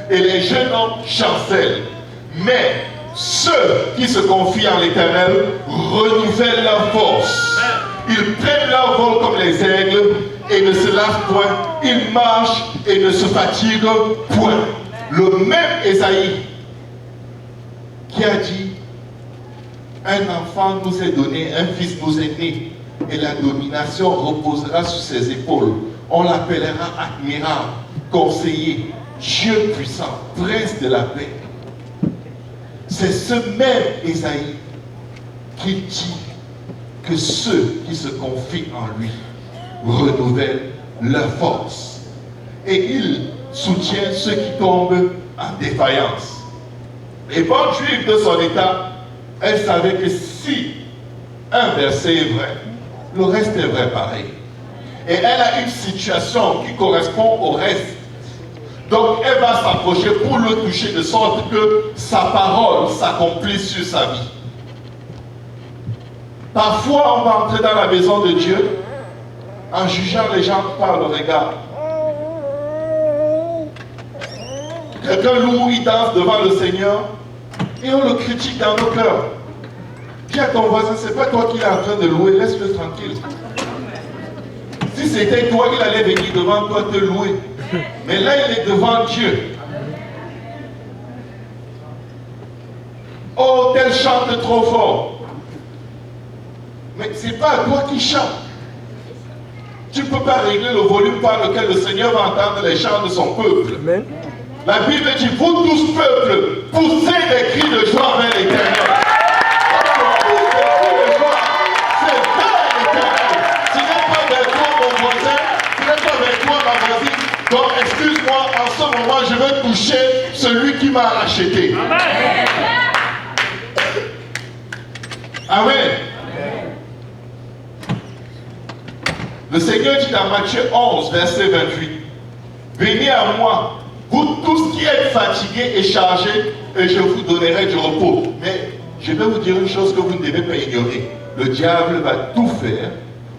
et les jeunes hommes chancellent. Mais ceux qui se confient en l'Éternel renouvellent leur force. Ils prennent leur vol comme les aigles et ne se lassent point. Ils marchent et ne se fatiguent point. Le même Ésaïe qui a dit, un enfant nous est donné, un fils nous est né, et la domination reposera sur ses épaules. On l'appellera admirable, conseiller, Dieu puissant, prince de la paix. C'est ce même Ésaïe qui dit que ceux qui se confient en lui renouvellent leur force. Et il soutient ceux qui tombent en défaillance. Les bonnes juives de son état, elle savait que si un verset est vrai, le reste est vrai pareil. Et elle a une situation qui correspond au reste. Donc elle va s'approcher pour le toucher de sorte que sa parole s'accomplisse sur sa vie. Parfois on va entrer dans la maison de Dieu en jugeant les gens par le regard. Quelqu'un loue, il danse devant le Seigneur et on le critique dans nos cœurs. Dis à ton voisin, c'est pas toi qui es en train de louer, laisse-le tranquille. Si c'était toi, il allait venir devant toi te louer. Mais là, il est devant Dieu. Oh, tel chante trop fort. Mais ce n'est pas à toi qui chante. Tu ne peux pas régler le volume par lequel le Seigneur va entendre les chants de son peuple. Amen. La Bible dit, vous tous peuples, poussez des cris de joie vers l'Éternel. Donc, excuse-moi, en ce moment, je veux toucher celui qui m'a acheté. Amen. Amen. Le Seigneur dit dans Matthieu 11, verset 28, venez à moi, vous tous qui êtes fatigués et chargés, et je vous donnerai du repos. Mais je vais vous dire une chose que vous ne devez pas ignorer. Le diable va tout faire,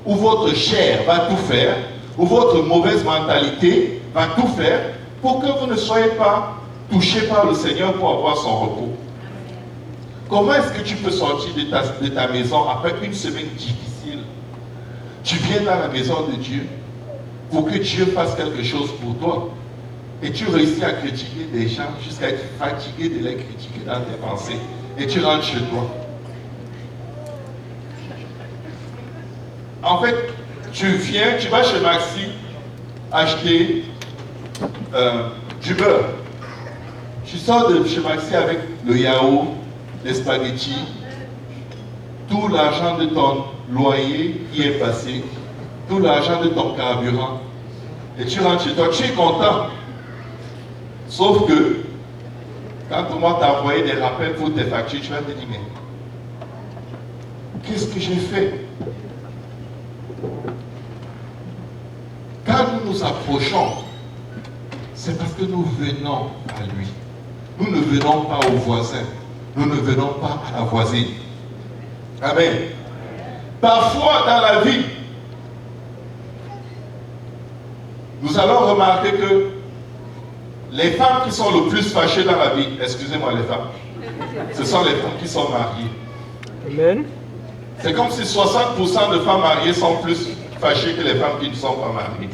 ou votre chair va tout faire, ou votre mauvaise mentalité va tout faire pour que vous ne soyez pas touchés par le Seigneur pour avoir son repos. Comment est-ce que tu peux sortir de ta maison après une semaine difficile? Tu viens dans la maison de Dieu pour que Dieu fasse quelque chose pour toi. Et tu réussis à critiquer des gens jusqu'à être fatigué de les critiquer dans tes pensées. Et tu rentres chez toi. En fait, tu viens, tu vas chez Maxi acheter du beurre. Tu sors de chez Maxi avec le yaourt, les spaghettis, tout l'argent de ton loyer qui est passé, tout l'argent de ton carburant. Et tu rentres chez toi, tu es content. Sauf que, quand on t'a envoyé des rappels pour tes factures, tu vas te dire, mais qu'est-ce que j'ai fait? Quand nous nous approchons, c'est parce que nous venons à lui. Nous ne venons pas au voisin. Nous ne venons pas à la voisine. Amen. Parfois dans la vie, nous allons remarquer que les femmes qui sont le plus fâchées dans la vie, excusez-moi les femmes, ce sont les femmes qui sont mariées. Amen. C'est comme si 60% de femmes mariées sont plus fâchées que les femmes qui ne sont pas mariées.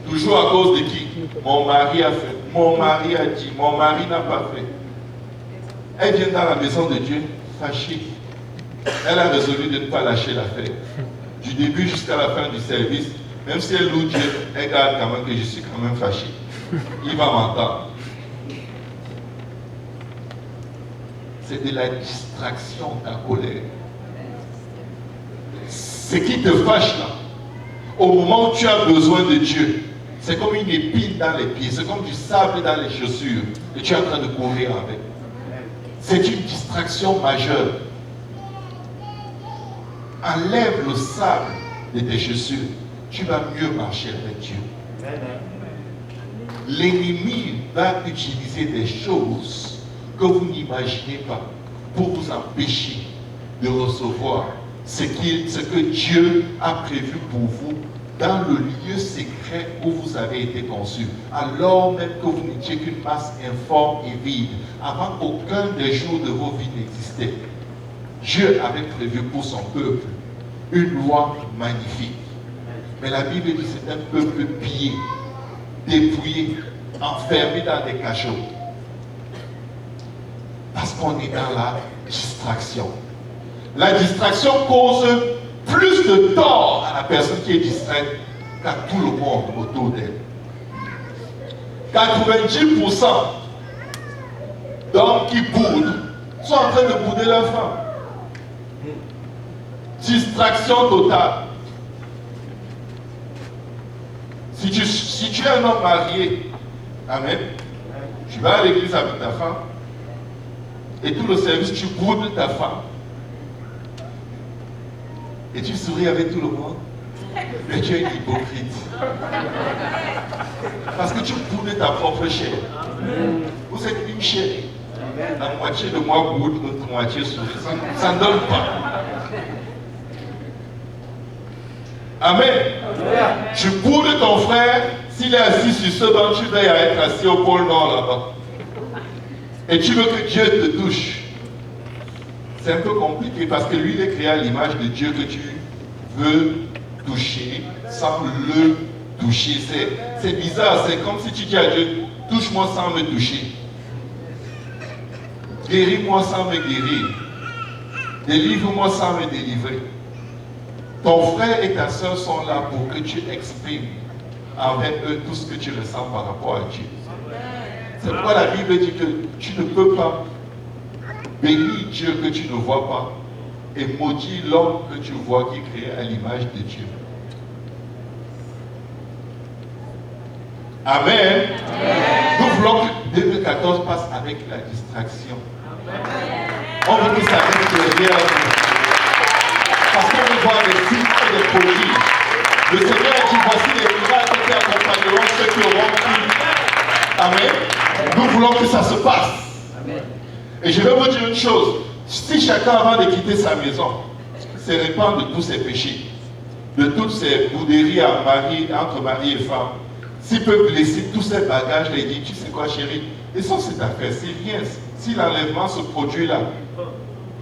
Toujours à cause de qui? Mon mari a fait, mon mari a dit, mon mari n'a pas fait. Elle vient dans la maison de Dieu fâchée. Elle a résolu de ne pas lâcher l'affaire. Du début jusqu'à la fin du service, même si elle loue Dieu, elle garde quand même que je suis quand même fâché. Il va m'entendre. C'est de la distraction, ta colère. Ce qui te fâche là, au moment où tu as besoin de Dieu, c'est comme une épine dans les pieds, c'est comme du sable dans les chaussures, et tu es en train de courir avec. C'est une distraction majeure. Enlève le sable de tes chaussures, tu vas mieux marcher avec Dieu. L'ennemi va utiliser des choses que vous n'imaginez pas pour vous empêcher de recevoir ce que Dieu a prévu pour vous dans le lieu secret où vous avez été conçus, alors même que vous n'étiez qu'une masse informe et vide, avant qu'aucun des jours de vos vies n'existait. Dieu avait prévu pour son peuple une loi magnifique. Mais la Bible dit que c'est un peuple pillé, dépouillé, enfermé dans des cachots. Parce qu'on est dans la distraction. La distraction cause plus de tort à la personne qui est distraite qu'à tout le monde autour d'elle. 90% d'hommes qui boudent sont en train de bouder leur femme. Distraction totale. Si tu es un homme marié, amen, tu vas à l'église avec ta femme, et tout le service, tu boudes ta femme, et tu souris avec tout le monde, mais tu es une hypocrite. Parce que tu boudes ta propre chair. Vous êtes une chair. La moitié de moi boude, l'autre moitié sourit. Ça ne donne pas. Amen. Tu boudes ton frère, s'il est assis sur ce banc, tu veilles à être assis au pôle Nord là-bas. Et tu veux que Dieu te touche. C'est un peu compliqué parce que lui, il est créé à l'image de Dieu que tu veux toucher sans le toucher. C'est bizarre, c'est comme si tu dis à Dieu, touche-moi sans me toucher. Guéris-moi sans me guérir. Délivre-moi sans me délivrer. Ton frère et ta soeur sont là pour que tu exprimes envers eux tout ce que tu ressens par rapport à Dieu. C'est pourquoi la Bible dit que tu ne peux pas bénir Dieu que tu ne vois pas et maudire l'homme que tu vois qui est créé à l'image de Dieu. Amen. Nous voulons que 2014 passe avec la distraction. On veut que ça reste derrière nous. Parce qu'on veut voir des signes et des prodiges. Le Seigneur a dit, voici les miracles qui accompagneront ceux qui auront cru. Amen. Nous voulons que ça se passe. Amen. Et je vais vous dire une chose. Si chacun, avant de quitter sa maison, se répand de tous ses péchés, de toutes ses bouderies entre mari et femme, s'il peut laisser tous ses bagages, il dit, tu sais quoi chérie, laissons cette affaire, c'est rien. Si l'enlèvement se produit là,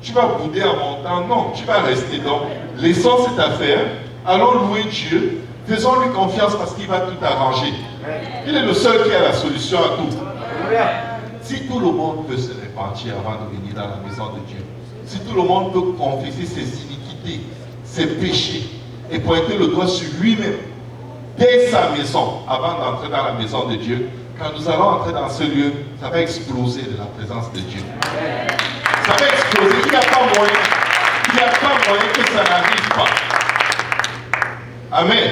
tu vas bouder en montant, non, tu vas rester. Donc, laissons cette affaire, allons louer Dieu, faisons-lui confiance parce qu'il va tout arranger. Il est le seul qui a la solution à tout. Si tout le monde peut se repentir avant de venir dans la maison de Dieu, si tout le monde peut confesser ses iniquités, ses péchés, et pointer le doigt sur lui-même, dès sa maison, avant d'entrer dans la maison de Dieu, quand nous allons entrer dans ce lieu, ça va exploser de la présence de Dieu. Ça va exploser. Il n'y a pas moyen que ça n'arrive pas. Amen.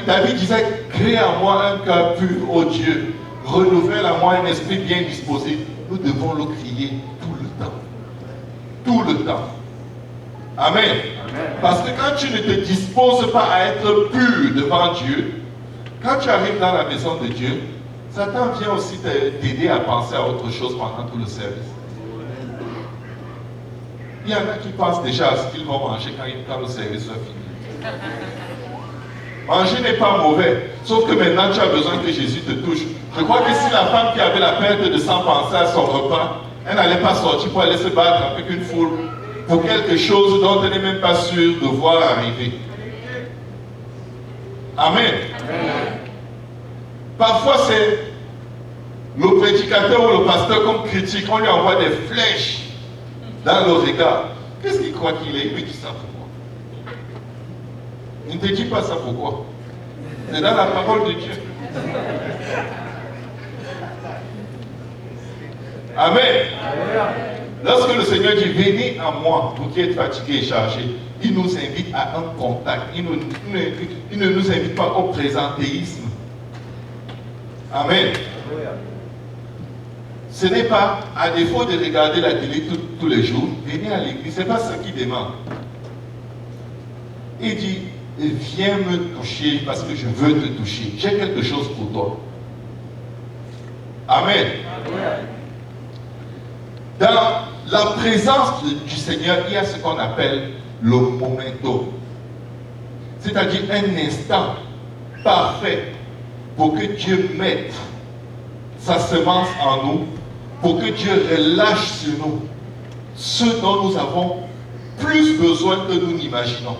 David disait, crée en moi un cœur pur, ô Dieu, renouvelle en moi un esprit bien disposé. Nous devons le crier tout le temps. Tout le temps. Amen. Parce que quand tu ne te disposes pas à être pur devant Dieu, quand tu arrives dans la maison de Dieu, Satan vient aussi t'aider à penser à autre chose pendant tout le service. Il y en a qui pensent déjà à ce qu'ils vont manger quand le service soit fini. Manger n'est pas mauvais, sauf que maintenant tu as besoin que Jésus te touche. Je crois que si la femme qui avait la perte de sang pensait à son repas, elle n'allait pas sortir pour aller se battre avec une foule pour quelque chose dont elle n'est même pas sûre de voir arriver. Amen. Parfois c'est le prédicateur ou le pasteur qu'on critique, on lui envoie des flèches dans le regard. Qu'est-ce qu'il croit qu'il est? Il me dit ça pourquoi? Il ne te dit pas ça pourquoi? C'est dans la parole de Dieu. Amen. Lorsque le Seigneur dit, venez à moi, vous qui êtes fatigués et chargés, il nous invite à un contact. Il ne nous invite pas au présentéisme. Amen. Ce n'est pas, à défaut de regarder la télé tous les jours, venez à l'église, ce n'est pas ça qu'il demande. Il dit, viens me toucher parce que je veux te toucher. J'ai quelque chose pour toi. Amen. Dans la présence du Seigneur, il y a ce qu'on appelle le momentum. c'est-à-dire un instant parfait pour que Dieu mette sa semence en nous, pour que Dieu relâche sur nous ce dont nous avons plus besoin que nous n'imaginons.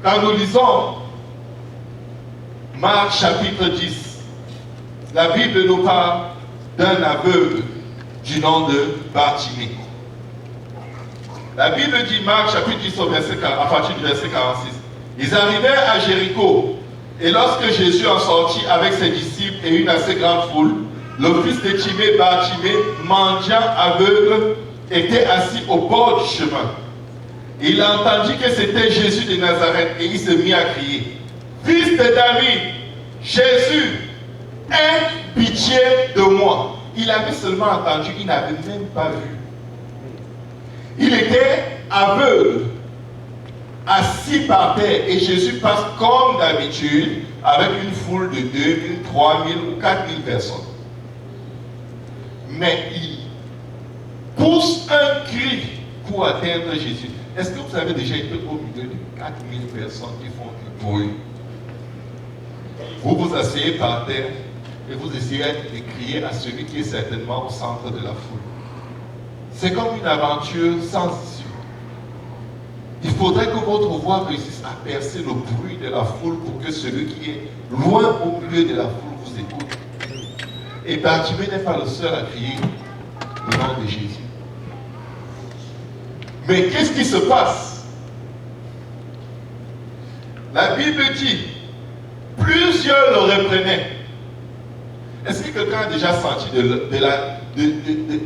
Quand nous lisons Marc chapitre 10, la Bible nous parle d'un aveugle du nom de Bartimée. La Bible dit, Marc chapitre 10 à partir du verset 46, ils arrivèrent à Jéricho, et lorsque Jésus en sortit avec ses disciples et une assez grande foule, le fils de Timée, Bartimée, mendiant aveugle, était assis au bord du chemin. Il entendit que c'était Jésus de Nazareth et il se mit à crier, « Fils de David, Jésus, aie pitié de moi. » Il avait seulement entendu, il n'avait même pas vu. Il était aveugle, assis par terre, et Jésus passe comme d'habitude avec une foule de 2000, 3000 ou 4000 personnes. Mais il pousse un cri pour atteindre Jésus. Est-ce que vous avez déjà été au milieu de 4000 personnes qui font du bruit? Vous vous asseyez par terre et vous essayez de crier à celui qui est certainement au centre de la foule. C'est comme une aventure sans issue. Il faudrait que votre voix réussisse à percer le bruit de la foule pour que celui qui est loin au milieu de la foule vous écoute. Et Bartimée n'est pas le seul à crier le nom de Jésus. Mais qu'est-ce qui se passe? La Bible dit, plusieurs le reprenaient. Est-ce que quelqu'un a déjà senti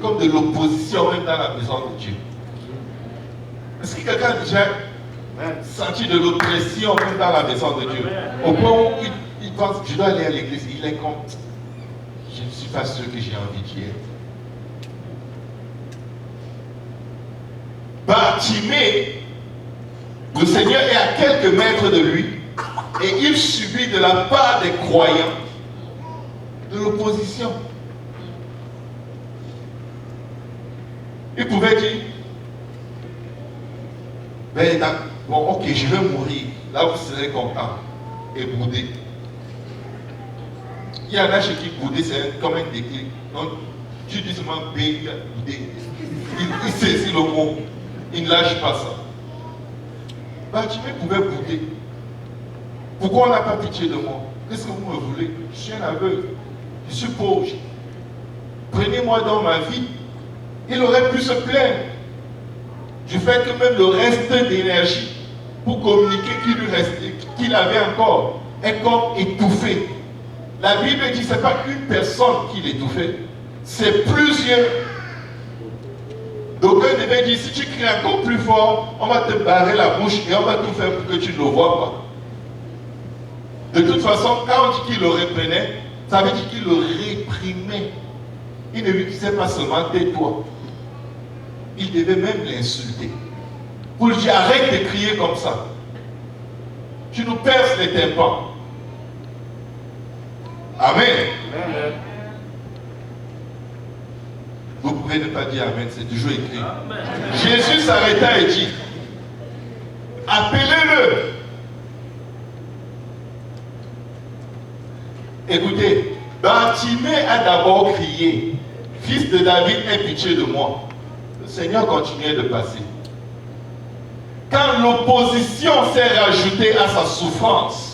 comme de l'opposition même dans la maison de Dieu? Est-ce que quelqu'un a déjà senti de l'oppression même dans la maison de Dieu? Au point où il pense, je dois aller à l'église, il est comme, je ne suis pas sûr que j'ai envie d'y être. Bartimée, le Seigneur est à quelques mètres de lui et il subit de la part des croyants de l'opposition. Il pouvait dire, ben, bon, ok, je vais mourir, là vous serez content, et bouder. Il y en a chez qui bouder c'est comme un déclic. Donc, tu dis seulement bouder. Il saisit le mot, il ne lâche pas ça. Bartimée pouvait bouder. Pourquoi on n'a pas pitié de moi? Qu'est-ce que vous me voulez? Je suis un aveugle, je suis pauvre. Prenez-moi dans ma vie. Il aurait pu se plaindre du fait que même le reste d'énergie pour communiquer qu'il avait encore est comme étouffé. La Bible dit que ce n'est pas une personne qui l'étouffait, c'est plusieurs. Donc on devait dire, si tu cries encore plus fort, on va te barrer la bouche et on va tout faire pour que tu ne le vois pas. De toute façon, quand on dit qu'il le reprenait, ça veut dire qu'il le réprimait. Il ne lui disait pas seulement tais-toi. Il devait même l'insulter. Pour lui dire, arrête de crier comme ça. Tu nous perces les tympans. Amen. Amen. Vous pouvez ne pas dire Amen, c'est toujours écrit. Amen. Jésus s'arrêta et dit, appelez-le. Écoutez, Bartimée a d'abord crié, fils de David, aie pitié de moi. Le Seigneur continuait de passer. Quand l'opposition s'est rajoutée à sa souffrance,